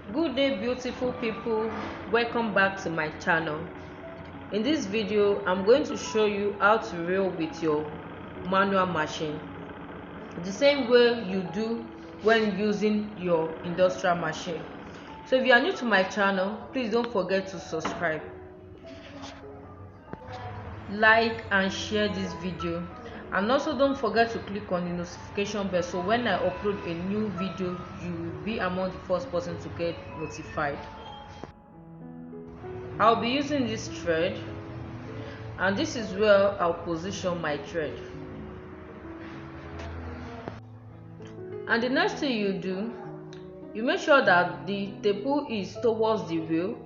Good day, beautiful people. Welcome back to my channel. In this video I'm going to show you how to reel with your manual machine the same way you do when using your industrial machine. So if you are new to my channel, please don't forget to subscribe, like and share this video, and also don't forget to click on the notification bell so when I upload a new video you will be among the first person to get notified. I'll be using this thread, and this is where I'll position my thread. And the next thing you do, you make sure that the tape is towards the wheel,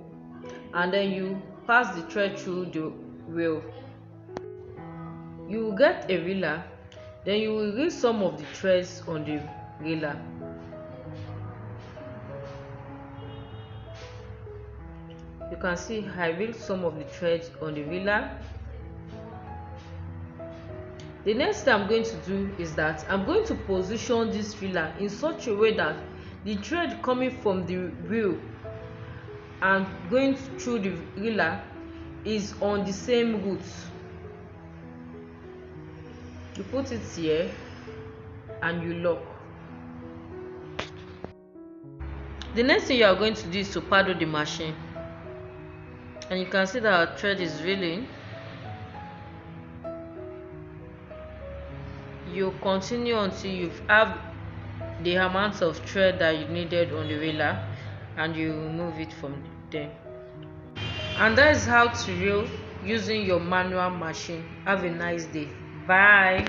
and then you pass the thread through the wheel. You will get a reeler, then you will reel some of the threads on the reeler. You can see I reeled some of the threads on the reeler. The next thing I'm going to do is that I'm going to position this reeler in such a way that the thread coming from the wheel and going through the reeler is on the same route. You put it here and you lock. The next thing you are going to do is to paddle the machine, and you can see that our thread is reeling. You continue until you have the amount of thread that you needed on the reeler, and you remove it from there. And that is how to reel using your manual machine. Have a nice day. Bye.